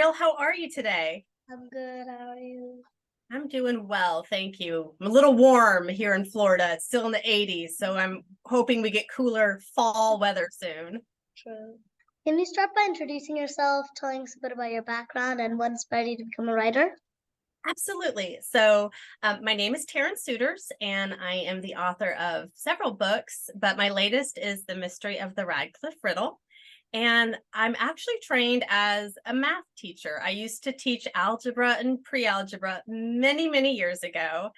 Kyle. How are you today? I'm good. How are you? I'm doing well, thank you. I'm a little warm here in Florida. It's still in the 80s, so I'm hoping we get cooler fall weather soon. True. Can you start by introducing yourself, telling us a bit about your background and what inspired you to become a writer? Absolutely. So, my name is Taryn Souders, and I am the author of several books, but my latest is The Mystery of the Radcliffe Riddle. And I'm actually trained as a math teacher. I used to teach algebra and pre-algebra many, many years ago.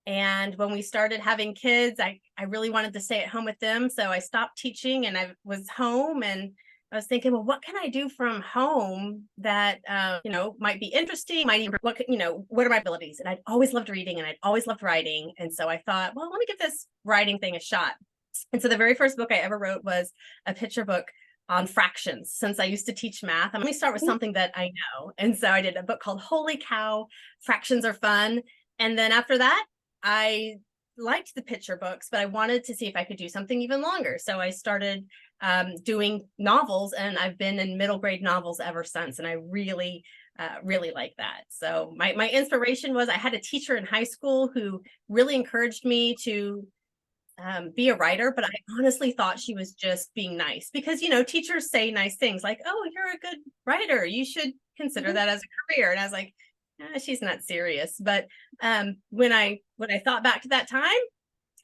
And when we started having kids, I really wanted to stay at home with them. So I stopped teaching and I was home and I was thinking, well, what can I do from home that, might be interesting? What are my abilities? And I'd always loved reading and I'd always loved writing. And so I thought, well, let me give this writing thing a shot. And so the very first book I ever wrote was a picture book on fractions. Since I used to teach math, let me start with something that I know. And so I did a book called Holy Cow, Fractions Are Fun. And then after that, I liked the picture books, but I wanted to see if I could do something even longer. So I started doing novels, and I've been in middle grade novels ever since. And I really like that. So my inspiration was I had a teacher in high school who really encouraged me to be a writer, but I honestly thought she was just being nice because, teachers say nice things like, oh, you're a good writer. You should consider that as a career. And I was like, she's not serious. But when I thought back to that time,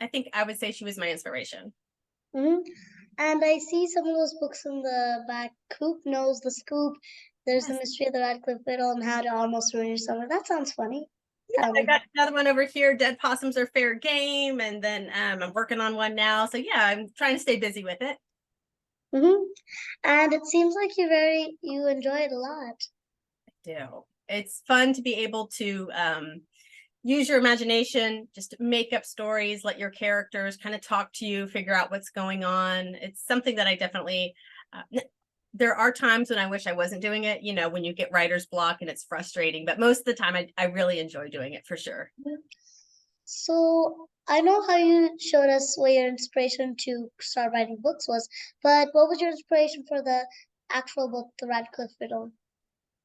I think I would say she was my inspiration. Mm-hmm. And I see some of those books in the back. Coop knows the scoop. There's the Yes. mystery of the Radcliffe Riddle and how to almost ruin your summer. That sounds funny. Yeah, I got another one over here. Dead Possums Are Fair Game. And then I'm working on one now. So yeah, I'm trying to stay busy with it. Mm-hmm. And it seems like you enjoy it a lot. I do. It's fun to be able to use your imagination, just make up stories, let your characters kind of talk to you, figure out what's going on. It's something that I definitely, there are times when I wish I wasn't doing it, when you get writer's block and it's frustrating, but most of the time I really enjoy doing it for sure. So I know how you showed us what your inspiration to start writing books was, but what was your inspiration for the actual book, The Radcliffe Riddle?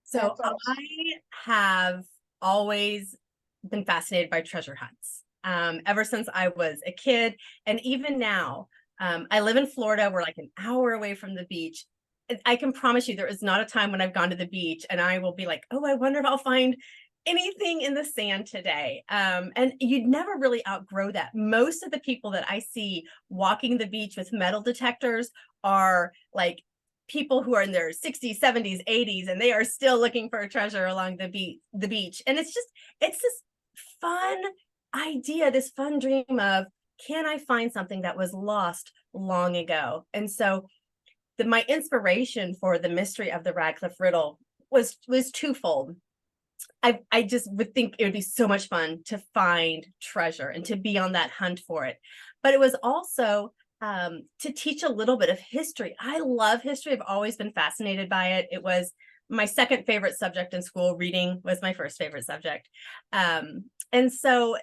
So I have always been fascinated by treasure hunts ever since I was a kid. And even now, I live in Florida. We're like an hour away from the beach. I can promise you there is not a time when I've gone to the beach and I will be like, oh, I wonder if I'll find anything in the sand today. And you'd never really outgrow that. Most of the people that I see walking the beach with metal detectors are like people who are in their 60s, 70s, 80s, and they are still looking for a treasure along the beach. And it's this fun idea, this fun dream of, can I find something that was lost long ago? And so my inspiration for the mystery of the Radcliffe Riddle was twofold. I just would think it would be so much fun to find treasure and to be on that hunt for it. But it was also to teach a little bit of history. I love history. I've always been fascinated by it. It was my second favorite subject in school. Reading was my first favorite subject. And so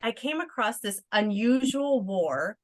I came across this unusual war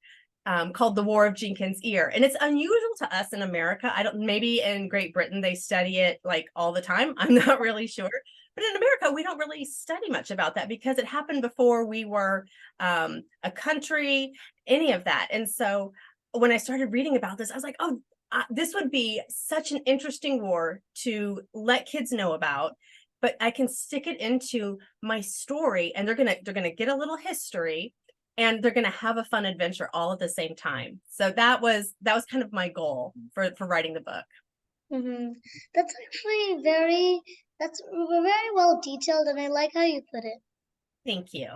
called the War of Jenkins' Ear. And it's unusual to us in America. Maybe in Great Britain, they study it like all the time. I'm not really sure. But in America, we don't really study much about that because it happened before we were a country, any of that. And so when I started reading about this, I was like, oh, this would be such an interesting war to let kids know about. But I can stick it into my story, and they're gonna get a little history, and they're gonna have a fun adventure all at the same time. So that was kind of my goal for writing the book. Mm-hmm. That's actually that's very well detailed, and I like how you put it. Thank you.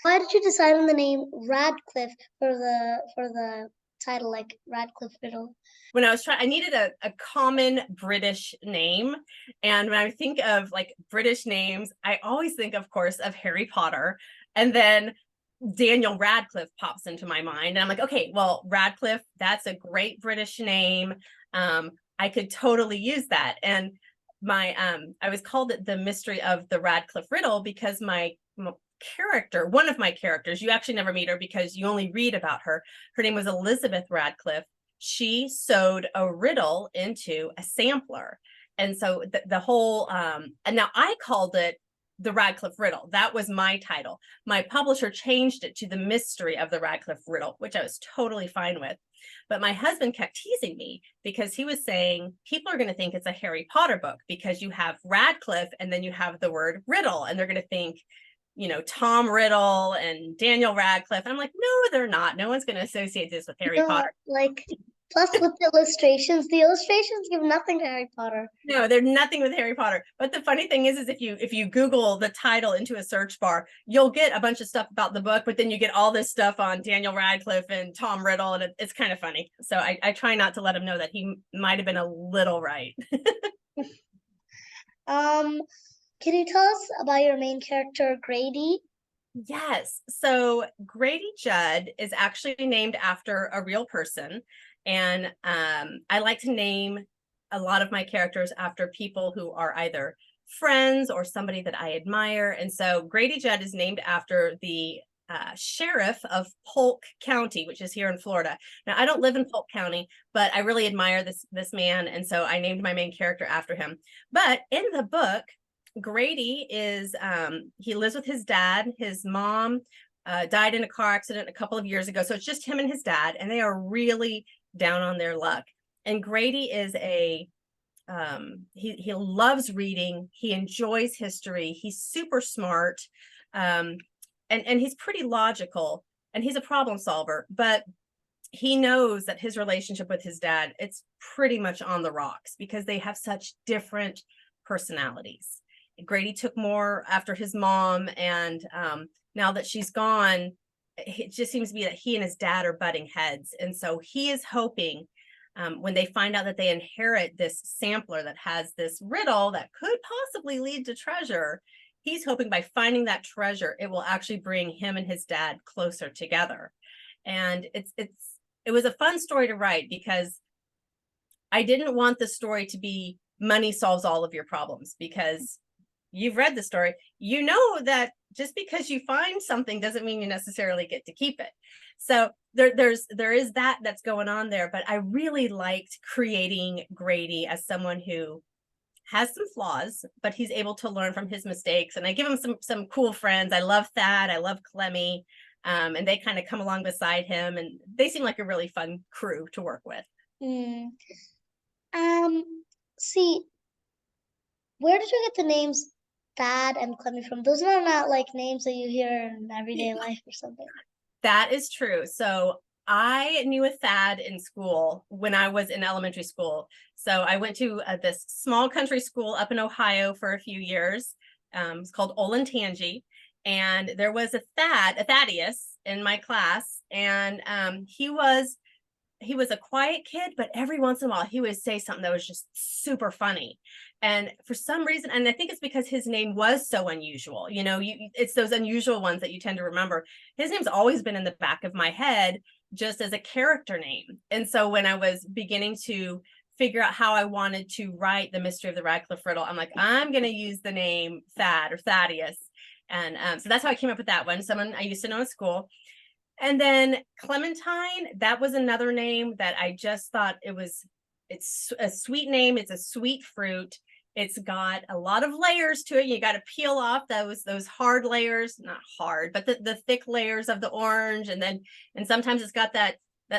Why did you decide on the name Radcliffe for the title, like Radcliffe Riddle? When I was trying, I needed a common British name. And when I think of like British names, I always think, of course, of Harry Potter. And then Daniel Radcliffe pops into my mind. And I'm like, okay, well, Radcliffe, that's a great British name. I could totally use that. And I was called it The Mystery of the Radcliffe Riddle because my character, one of my characters, you actually never meet her because you only read about her. Her name was Elizabeth Radcliffe. She sewed a riddle into a sampler. And so the whole and now I called it the Radcliffe Riddle. That was my title. My publisher changed it to the Mystery of the Radcliffe Riddle, which I was totally fine with. But my husband kept teasing me because he was saying people are going to think it's a Harry Potter book because you have Radcliffe and then you have the word riddle, and they're going to think, you know, Tom Riddle and Daniel Radcliffe. And I'm like, no, they're not. No one's going to associate this with Harry No, Potter. like, plus with the illustrations give nothing to Harry Potter. No, they're nothing with Harry Potter. But the funny thing is if you Google the title into a search bar, you'll get a bunch of stuff about the book, but then you get all this stuff on Daniel Radcliffe and Tom Riddle, and it's kind of funny. So I try not to let him know that he might have been a little right. Can you tell us about your main character, Grady? Yes. So Grady Judd is actually named after a real person. And I like to name a lot of my characters after people who are either friends or somebody that I admire. And so Grady Judd is named after the sheriff of Polk County, which is here in Florida. Now, I don't live in Polk County, but I really admire this man. And so I named my main character after him. But in the book, Grady is he lives with his dad. His mom died in a car accident a couple of years ago, so it's just him and his dad, and they are really down on their luck. And Grady is he loves reading, he enjoys history, he's super smart, and he's pretty logical, and he's a problem solver, but he knows that his relationship with his dad, it's pretty much on the rocks because they have such different personalities. Grady took more after his mom, and now that she's gone, it just seems to be that he and his dad are butting heads. And so he is hoping when they find out that they inherit this sampler that has this riddle that could possibly lead to treasure, he's hoping by finding that treasure, it will actually bring him and his dad closer together. And it was a fun story to write because I didn't want the story to be money solves all of your problems, because you've read the story, you know that just because you find something doesn't mean you necessarily get to keep it. So there is that's going on there. But I really liked creating Grady as someone who has some flaws, but he's able to learn from his mistakes. And I give him some cool friends. I love Thad, I love Clemmy, and they kind of come along beside him, and they seem like a really fun crew to work with. See, where did you get the names Thad and Clemmy from? Those are not like names that you hear in everyday life or something. That is true. So I knew a Thad in school when I was in elementary school. So I went to this small country school up in Ohio for a few years. It's called Olentangy. And there was a Thaddeus in my class. And he was a quiet kid, but every once in a while he would say something that was just super funny. And for some reason, and I think it's because his name was so unusual, you know, it's those unusual ones that you tend to remember. His name's always been in the back of my head just as a character name. And so when I was beginning to figure out how I wanted to write the Mystery of the Radcliffe Riddle, I'm like, I'm going to use the name Thad or Thaddeus. And so that's how I came up with that one. Someone I used to know in school. And then Clementine, that was another name that I just thought it's a sweet name. It's a sweet fruit. It's got a lot of layers to it. You got to peel off those hard layers, not hard, but the thick layers of the orange. And sometimes it's got that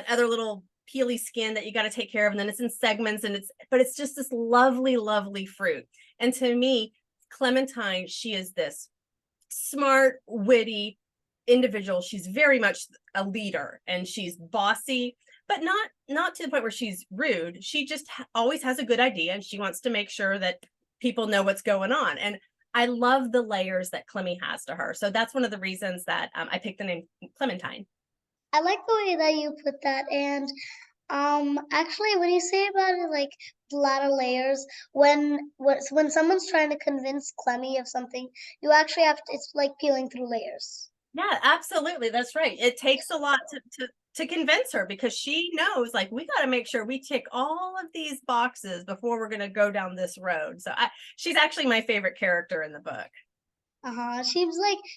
other little peely skin that you got to take care of. And then it's in segments, but it's just this lovely, lovely fruit. And to me, Clementine, she is this smart, witty individual. She's very much a leader, and she's bossy, but not to the point where she's rude. She just always has a good idea, and she wants to make sure that people know what's going on. And I love the layers that Clemmy has to her. So that's one of the reasons that I picked the name Clementine. I like the way that you put that. And actually, when you say about it, like a lot of layers, when someone's trying to convince Clemmy of something, you actually have to, it's like peeling through layers. Yeah, absolutely. That's right. It takes a lot to convince her, because she knows, like, we got to make sure we tick all of these boxes before we're going to go down this road. So she's actually my favorite character in the book.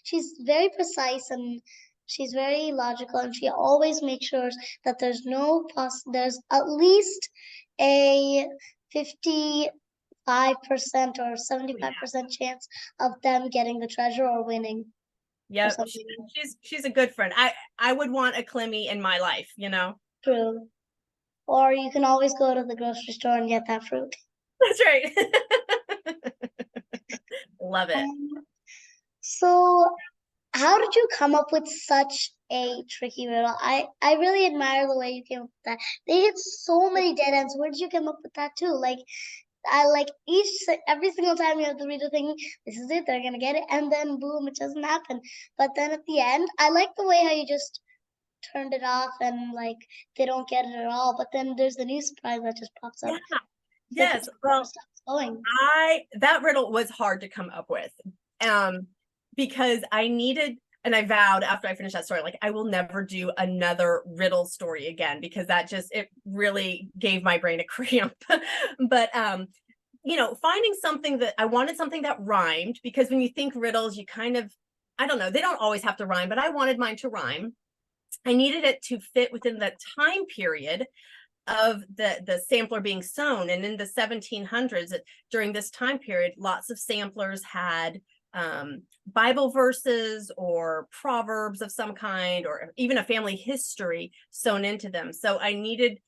She's very precise, and she's very logical, and she always makes sure that there's at least a 50 5% or Oh, yeah. 75% chance of them getting the treasure or winning or Yep. something. She's a good friend. I would want a Clemmy in my life, you know? True. Or you can always go to the grocery store and get that fruit. That's right. Love it. So how did you come up with such a tricky riddle? I really admire the way you came up with that. They hit so many dead ends. Where did you come up with that too? Like I like every single time you have the reader thinking, this is it, they're gonna get it, and then boom, it doesn't happen. But then at the end, I like the way how you just turned it off and like they don't get it at all. But then there's the new surprise that just pops up. Yeah. It's like Yes. it never Well, stops going. that riddle was hard to come up with. Because I needed, and I vowed after I finished that story, like I will never do another riddle story again, because that just, it really gave my brain a cramp. But you know, finding something that I wanted, something that rhymed, because when you think riddles, you kind of, I don't know, they don't always have to rhyme, but I wanted mine to rhyme. I needed it to fit within the time period of the sampler being sewn. And in the 1700s, during this time period, lots of samplers had Bible verses or proverbs of some kind, or even a family history sewn into them. So I needed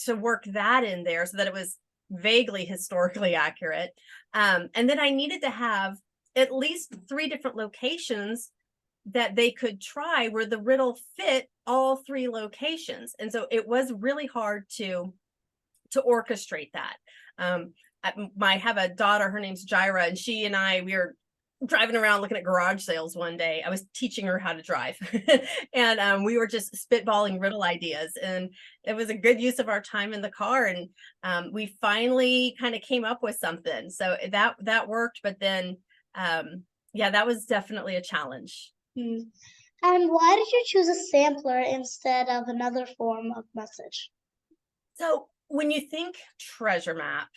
to work that in there so that it was vaguely historically accurate. And then I needed to have at least 3 different locations that they could try where the riddle fit all 3 locations. And so it was really hard to orchestrate that. I have a daughter, her name's Jira, and she and I, we were driving around looking at garage sales one day. I was teaching her how to drive and we were just spitballing riddle ideas, and it was a good use of our time in the car. And we finally kind of came up with something. So that worked. But then, yeah, that was definitely a challenge. Hmm. And why did you choose a sampler instead of another form of message? So when you think treasure map,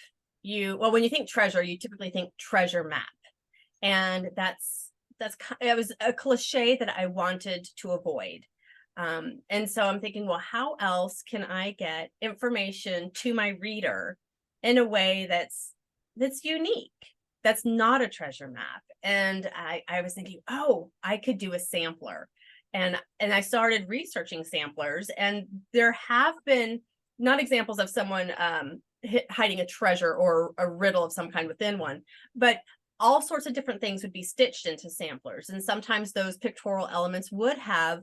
when you think treasure, you typically think treasure map. And it was a cliche that I wanted to avoid. And so I'm thinking, well, how else can I get information to my reader in a way that's unique, that's not a treasure map? And I was thinking, oh, I could do a sampler. And I started researching samplers, and there have been not examples of someone hiding a treasure or a riddle of some kind within one, but all sorts of different things would be stitched into samplers. And sometimes those pictorial elements would have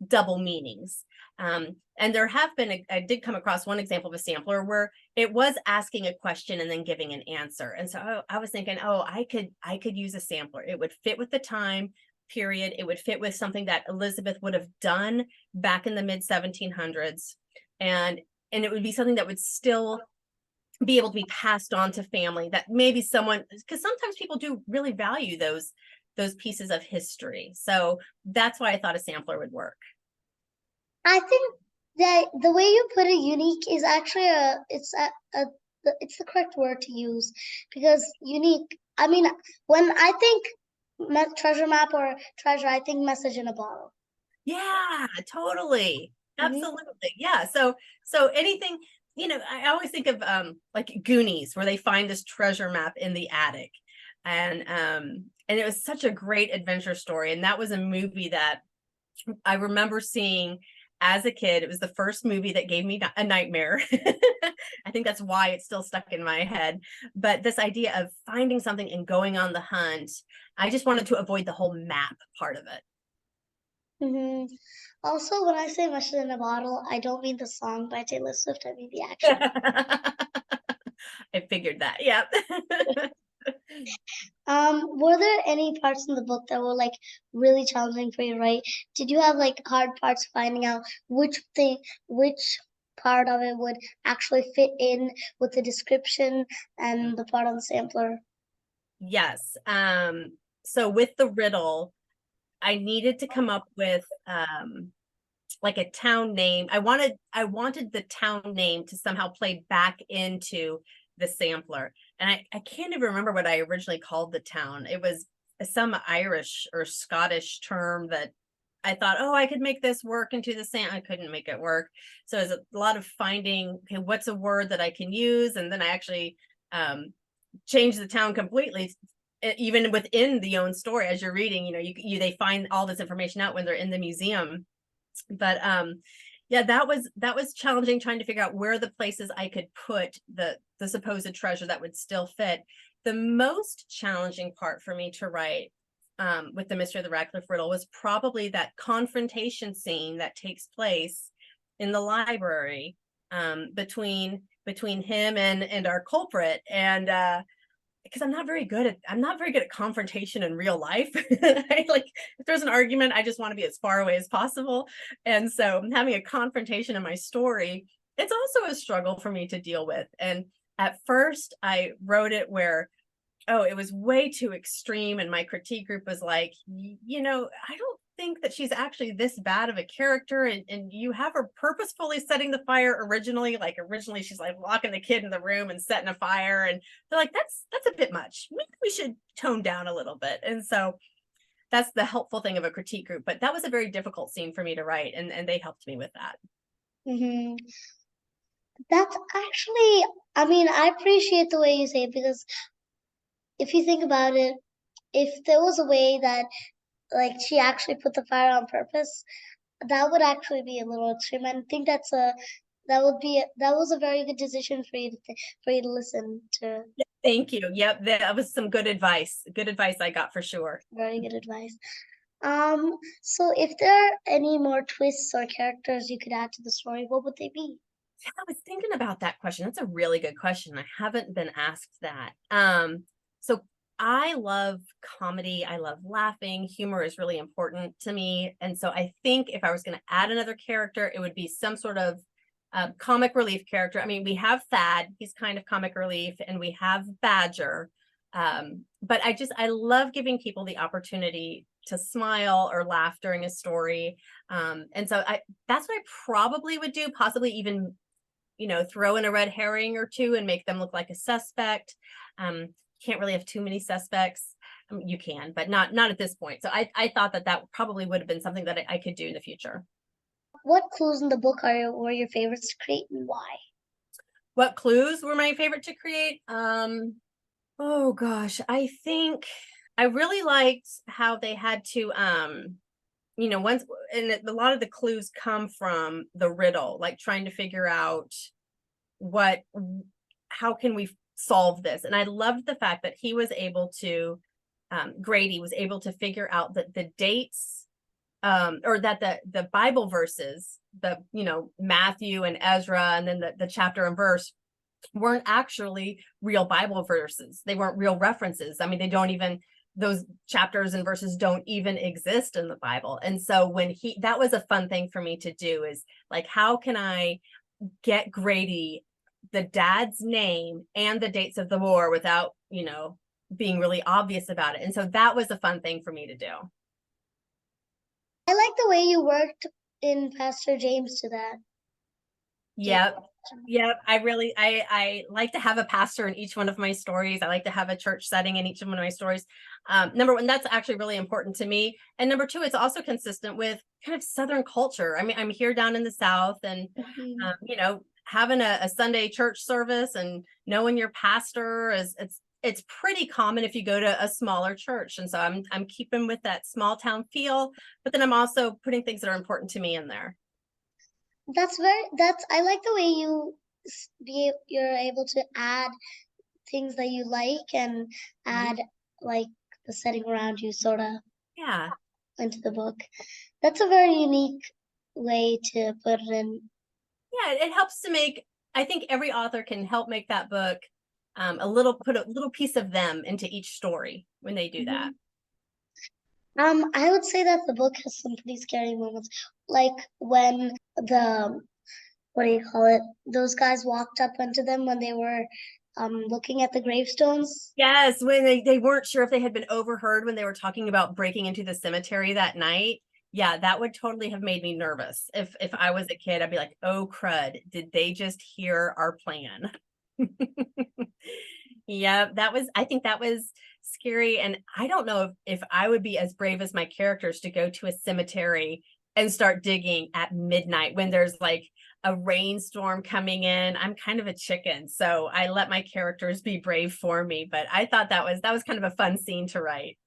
double meanings. And there have been, I did come across one example of a sampler where it was asking a question and then giving an answer. And so I was thinking, oh, I could use a sampler. It would fit with the time period. It would fit with something that Elizabeth would have done back in the mid 1700s. And it would be something that would still be able to be passed on to family, that maybe someone, because sometimes people do really value those pieces of history. So that's why I thought a sampler would work. I think that the way you put it, unique, is actually it's the correct word to use, because unique. I mean, when I think treasure map or treasure, I think message in a bottle. Yeah, totally. Hmm. Absolutely. Yeah. So anything, you know, I always think of like Goonies, where they find this treasure map in the attic. And it was such a great adventure story. And that was a movie that I remember seeing as a kid. It was the first movie that gave me a nightmare. I think that's why it's still stuck in my head. But this idea of finding something and going on the hunt, I just wanted to avoid the whole map part of it. Hmm. Also, when I say message in a bottle, I don't mean the song by Taylor Swift. I mean the action. I figured that. Yep. Were there any parts in the book that were like really challenging for you to write? Did you have like hard parts finding out which part of it would actually fit in with the description and the part on the sampler? Yes. So with the riddle, I needed to come up with like a town name. I wanted the town name to somehow play back into the sampler. And I can't even remember what I originally called the town. It was some Irish or Scottish term that I thought, oh, I could make this work into the sand. I couldn't make it work. So it was a lot of finding, okay, what's a word that I can use? And then I actually change the town completely, even within the own story. As you're reading, they find all this information out when they're in the museum. But yeah, that was challenging, trying to figure out where the places I could put the supposed treasure that would still fit. The most challenging part for me to write with the mystery of the Radcliffe Riddle was probably that confrontation scene that takes place in the library between him and our culprit. And because I'm not very good at confrontation in real life. Like, if there's an argument, I just want to be as far away as possible. And so having a confrontation in my story, it's also a struggle for me to deal with. And at first I wrote it where, oh, it was way too extreme. And my critique group was like, I don't think that she's actually this bad of a character. And you have her purposefully setting the fire originally. Like, originally she's like locking the kid in the room and setting a fire. And they're like, that's a bit much. Maybe we should tone down a little bit. And so that's the helpful thing of a critique group. But that was a very difficult scene for me to write. And they helped me with that. Mm-hmm. That's actually, I mean, I appreciate the way you say it, because if you think about it, if there was a way that like she actually put the fire on purpose, that would actually be a little extreme. I think that was a very good decision for you to listen to. Thank you. Yep, that was some good advice. Good advice I got for sure. Very good advice. So if there are any more twists or characters you could add to the story, what would they be? Yeah, I was thinking about that question. That's a really good question. I haven't been asked that. So I love comedy. I love laughing. Humor is really important to me. And so I think if I was going to add another character, it would be some sort of comic relief character. I mean, we have Thad. He's kind of comic relief, and we have Badger. But I love giving people the opportunity to smile or laugh during a story. And so that's what I probably would do, possibly even throw in a red herring or two and make them look like a suspect. Can't really have too many suspects. I mean, you can, but not at this point. So I thought that probably would have been something that I could do in the future. What clues in the book were your favorites to create, and why? What clues were my favorite to create? Oh gosh, I think I really liked how they had to once, and a lot of the clues come from the riddle, like trying to figure out how can we solve this. And I loved the fact that he was able to Grady was able to figure out that the dates or that the Bible verses, Matthew and Ezra, and then the chapter and verse weren't actually real Bible verses. They weren't real references. I mean, those chapters and verses don't even exist in the Bible. And so that was a fun thing for me to do, is like, how can I get Grady the dad's name and the dates of the war without, being really obvious about it. And so that was a fun thing for me to do. I like the way you worked in Pastor James to that. Yep. I like to have a pastor in each one of my stories. I like to have a church setting in each one of my stories. Number one, that's actually really important to me. And number two, it's also consistent with kind of Southern culture. I mean, I'm here down in the South, and having a Sunday church service and knowing your pastor it's pretty common if you go to a smaller church. And so I'm keeping with that small town feel, but then I'm also putting things that are important to me in there. I like the way you're able to add things that you like and add like the setting around you sort of into the book. That's a very unique way to put it in. Yeah, it helps to I think every author can help make that book put a little piece of them into each story when they do that. I would say that the book has some pretty scary moments, like when what do you call it? Those guys walked up onto them when they were looking at the gravestones. Yes, when they weren't sure if they had been overheard when they were talking about breaking into the cemetery that night. Yeah, that would totally have made me nervous. If I was a kid, I'd be like, oh crud, did they just hear our plan? Yeah, I think that was scary. And I don't know if I would be as brave as my characters to go to a cemetery and start digging at midnight when there's like a rainstorm coming in. I'm kind of a chicken, so I let my characters be brave for me. But I thought that was kind of a fun scene to write.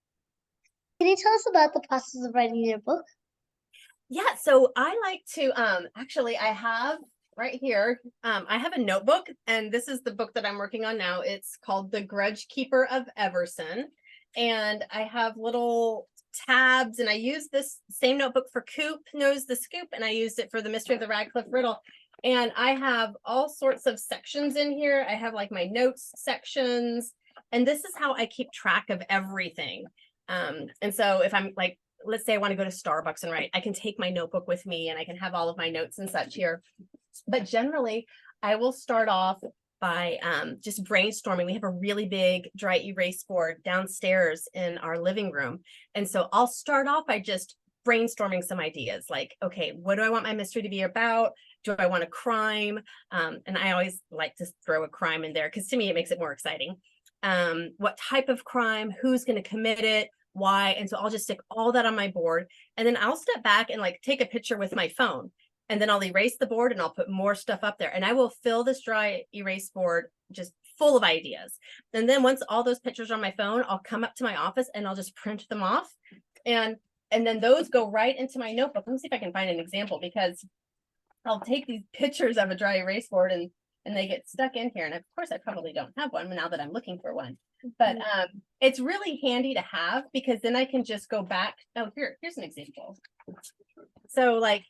Can you tell us about the process of writing your book? Yeah, so I like to actually I have right here, I have a notebook, and this is the book that I'm working on now. It's called The Grudge Keeper of Everson. And I have little tabs, and I use this same notebook for Coop Knows the Scoop, and I used it for the Mystery of the Radcliffe Riddle. And I have all sorts of sections in here. I have like my notes sections, and this is how I keep track of everything. And so if I'm like, let's say I want to go to Starbucks and write, I can take my notebook with me and I can have all of my notes and such here. But generally, I will start off by just brainstorming. We have a really big dry erase board downstairs in our living room. And so I'll start off by just brainstorming some ideas like, okay, what do I want my mystery to be about? Do I want a crime? And I always like to throw a crime in there because to me, it makes it more exciting. What type of crime? Who's going to commit it? Why? And so I'll just stick all that on my board, and then I'll step back and like take a picture with my phone, and then I'll erase the board and I'll put more stuff up there, and I will fill this dry erase board just full of ideas. And then once all those pictures are on my phone, I'll come up to my office and I'll just print them off, and then those go right into my notebook. Let me see if I can find an example, because I'll take these pictures of a dry erase board and they get stuck in here. And of course, I probably don't have one now that I'm looking for one. But it's really handy to have, because then I can just go back. Oh, here's an example. So like,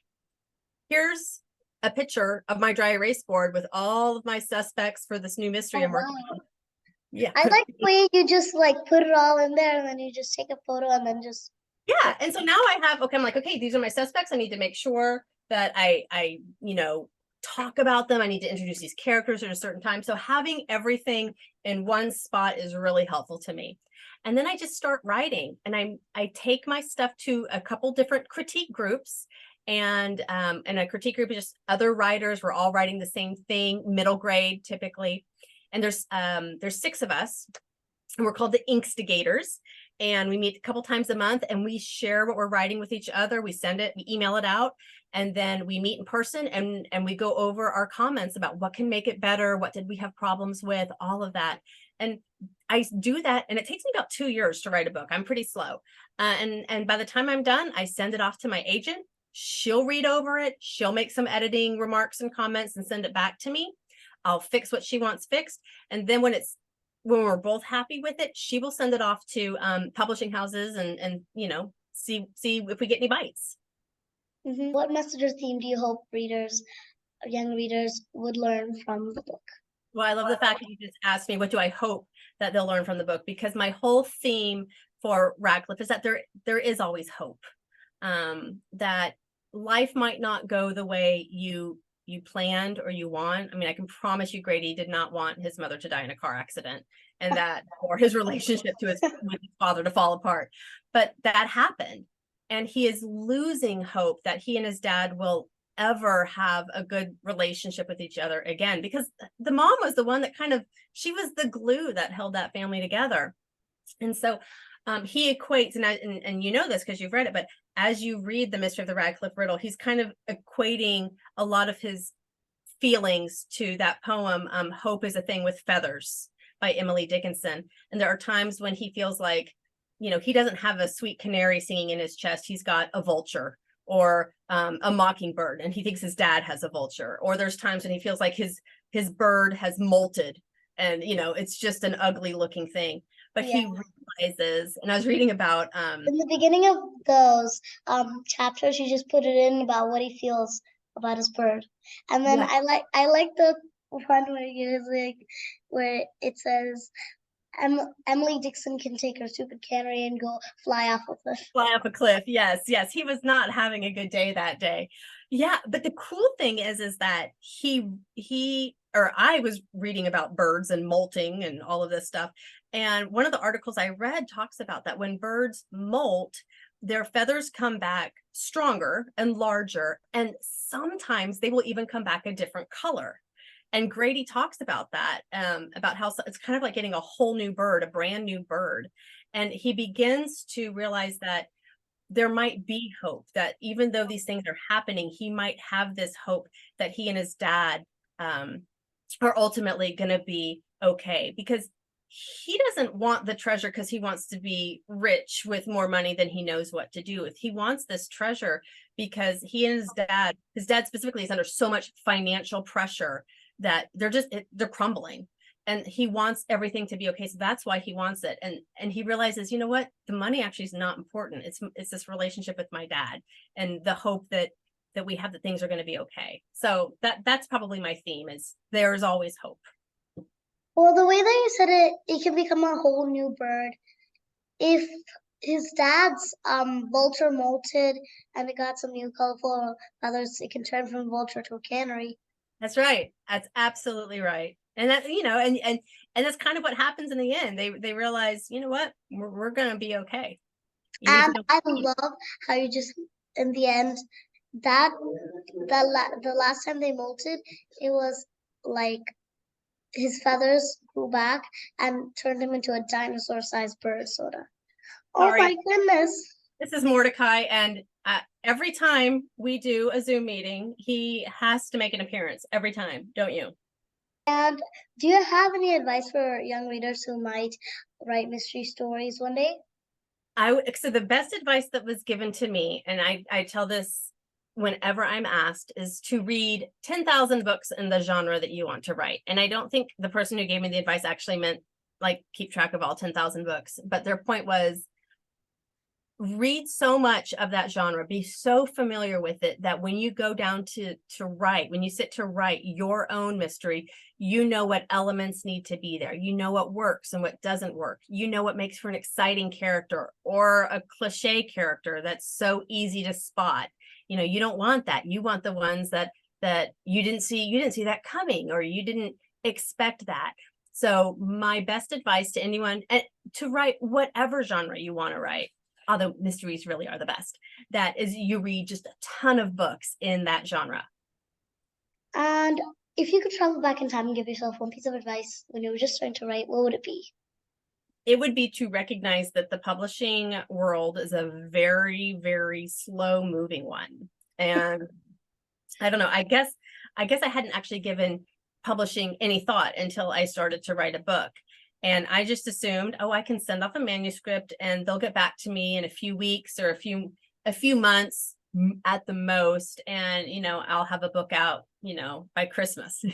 here's a picture of my dry erase board with all of my suspects for this new mystery I'm working on. Yeah. I like the way you just like put it all in there and then you just take a photo and then just. Yeah. And so now I have, okay, I'm like, okay, these are my suspects. I need to make sure that I talk about them. I need to introduce these characters at a certain time. So having everything in one spot is really helpful to me. And then I just start writing, and I take my stuff to a couple different critique groups. And a critique group is just other writers. We're all writing the same thing, middle grade typically. And there's 6 of us, and we're called the Inkstigators. And we meet a couple times a month, and we share what we're writing with each other. We email it out, and then we meet in person, and we go over our comments about what can make it better, what did we have problems with, all of that. And I do that, and it takes me about 2 years to write a book. I'm pretty slow. And by the time I'm done, I send it off to my agent. She'll read over it. She'll make some editing remarks and comments and send it back to me. I'll fix what she wants fixed. And then when we're both happy with it, she will send it off to publishing houses and see if we get any bites. What message or theme do you hope young readers would learn from the book? Well, I love the fact that you just asked me, what do I hope that they'll learn from the book? Because my whole theme for Radcliffe is that there is always hope. That life might not go the way you planned or you want. I mean, I can promise you Grady did not want his mother to die in a car accident, and that or his relationship with his father to fall apart. But that happened, and he is losing hope that he and his dad will ever have a good relationship with each other again, because the mom was the one that she was the glue that held that family together. And so he equates, and you know this because you've read it, but as you read The Mystery of the Radcliffe Riddle, he's kind of equating a lot of his feelings to that poem, Hope is a Thing with Feathers by Emily Dickinson. And there are times when he feels like, he doesn't have a sweet canary singing in his chest. He's got a vulture or a mockingbird, and he thinks his dad has a vulture. Or there's times when he feels like his bird has molted, and it's just an ugly looking thing. But he realizes, and I was reading about in the beginning of those chapters, you just put it in about what he feels about his bird, and then I like the one where it says Emily Dixon can take her stupid canary and go fly off a cliff. Fly off a cliff. Yes. He was not having a good day that day. Yeah, but the cool thing is that I was reading about birds and molting and all of this stuff. And one of the articles I read talks about that when birds molt, their feathers come back stronger and larger, and sometimes they will even come back a different color. And Grady talks about that, about how it's kind of like getting a whole new bird, a brand new bird. And he begins to realize that there might be hope, that even though these things are happening, he might have this hope that he and his dad are ultimately going to be okay, because he doesn't want the treasure because he wants to be rich with more money than he knows what to do with. He wants this treasure because he and his dad specifically, is under so much financial pressure that they're crumbling, and he wants everything to be okay. So that's why he wants it. And he realizes, you know what, the money actually is not important. It's this relationship with my dad and the hope that we have, that things are going to be okay. So that's probably my theme, is there's always hope. Well, the way that you said it, it can become a whole new bird. If his dad's vulture molted and it got some new colorful feathers, it can turn from vulture to a canary. That's right. That's absolutely right. And that, and that's kind of what happens in the end. They realize, you know what, we're gonna be okay. And I love how you just, in the end, that the last time they molted, it was like his feathers grew back and turned him into a dinosaur-sized bird, sort of. Oh my goodness. This is Mordecai, and every time we do a Zoom meeting, he has to make an appearance every time, don't you? And do you have any advice for young readers who might write mystery stories one day? So the best advice that was given to me, and I tell this whenever I'm asked, is to read 10,000 books in the genre that you want to write. And I don't think the person who gave me the advice actually meant like keep track of all 10,000 books, but their point was, read so much of that genre, be so familiar with it, that when you go down to write, when you sit to write your own mystery, you know what elements need to be there. You know what works and what doesn't work. You know what makes for an exciting character or a cliche character that's so easy to spot. You don't want that. You want the ones that you didn't see that coming, or you didn't expect that. So my best advice to anyone, to write whatever genre you want to write, although mysteries really are the best, that is, you read just a ton of books in that genre. And if you could travel back in time and give yourself one piece of advice when you were just starting to write, what would it be? It would be to recognize that the publishing world is a very, very slow moving one. And I don't know, I guess I hadn't actually given publishing any thought until I started to write a book. And I just assumed, I can send off a manuscript and they'll get back to me in a few weeks or a few months at the most. And, I'll have a book out, by Christmas,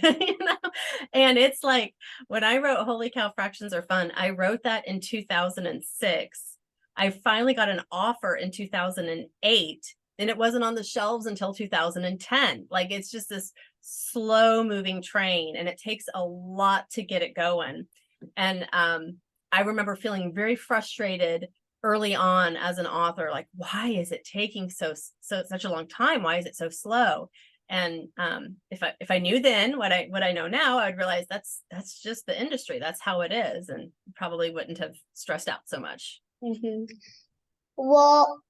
and it's like, when I wrote Holy Cow Fractions Are Fun, I wrote that in 2006. I finally got an offer in 2008, and it wasn't on the shelves until 2010. Like, it's just this slow moving train, and it takes a lot to get it going. And I remember feeling very frustrated early on as an author, like, why is it taking such a long time? Why is it so slow? And if I knew then what I know now, I would realize that's just the industry. That's how it is, and probably wouldn't have stressed out so much. Mm-hmm. Well,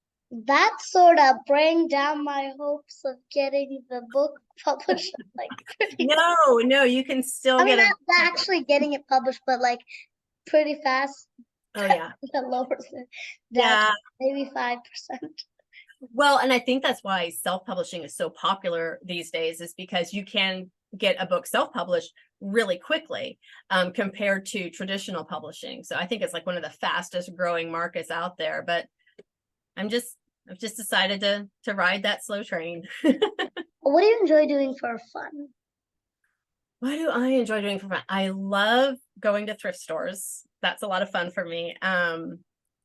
that sort of bring down my hopes of getting the book published. Like, no, you can still get not actually getting it published, but like pretty fast. Oh yeah. That lowers it down maybe 5%. Well, and I think that's why self-publishing is so popular these days, is because you can get a book self-published really quickly compared to traditional publishing. So I think it's like one of the fastest growing markets out there. But I've just decided to ride that slow train. What do you enjoy doing for fun? What do I enjoy doing for fun? I love going to thrift stores. That's a lot of fun for me.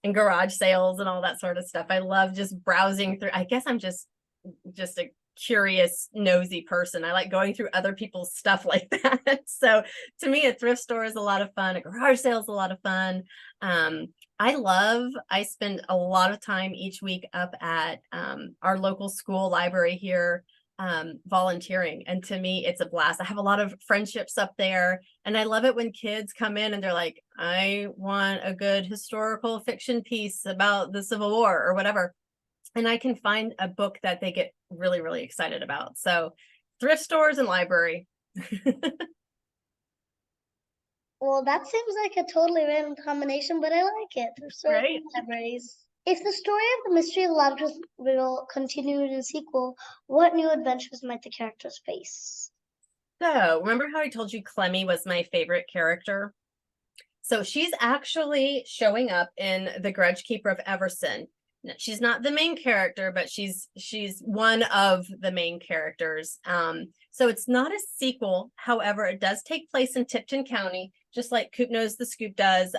And garage sales and all that sort of stuff. I love just browsing through. I guess I'm just a curious, nosy person. I like going through other people's stuff like that. So to me, a thrift store is a lot of fun. A garage sale is a lot of fun. I spend a lot of time each week up at our local school library here, volunteering, and to me it's a blast. I have a lot of friendships up there, and I love it when kids come in and they're like, I want a good historical fiction piece about the Civil War or whatever, and I can find a book that they get really, really excited about. So thrift stores and library. Well, that seems like a totally random combination, but I like it. Thrift stores and libraries. If the story of the mystery of Radcliffe Riddle continued in a sequel, what new adventures might the characters face? So remember how I told you Clemmy was my favorite character? So she's actually showing up in The Grudge Keeper of Everson. She's not the main character, but she's one of the main characters. So it's not a sequel. However, it does take place in Tipton County, just like Coop Knows the Scoop does,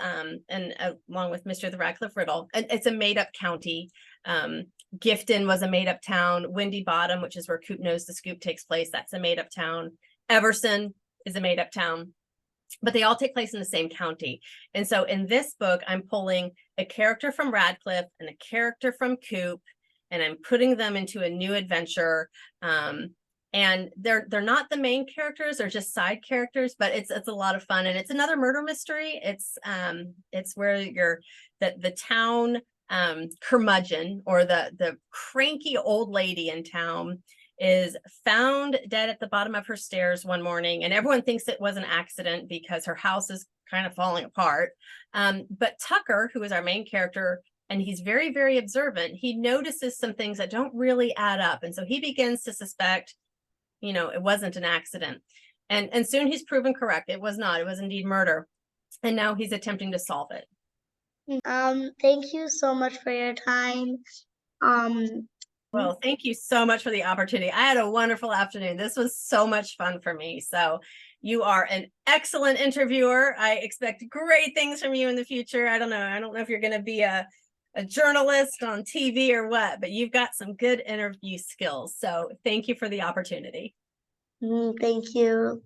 and along with Mr. the Radcliffe Riddle. It's a made-up county. Gifton was a made-up town. Windy Bottom, which is where Coop Knows the Scoop takes place, that's a made-up town. Everson is a made-up town. But they all take place in the same county. And so in this book, I'm pulling a character from Radcliffe and a character from Coop, and I'm putting them into a new adventure. And they're not the main characters, they're just side characters, but it's a lot of fun. And it's another murder mystery. It's where the town curmudgeon, or the cranky old lady in town, is found dead at the bottom of her stairs one morning, and everyone thinks it was an accident because her house is kind of falling apart. But Tucker, who is our main character, and he's very, very observant, he notices some things that don't really add up. And so he begins to suspect, it wasn't an accident. And soon he's proven correct. It was not. It was indeed murder. And now he's attempting to solve it. Thank you so much for your time. Well, thank you so much for the opportunity. I had a wonderful afternoon. This was so much fun for me. So you are an excellent interviewer. I expect great things from you in the future. I don't know if you're going to be a journalist on TV or what, but you've got some good interview skills. So thank you for the opportunity. Thank you.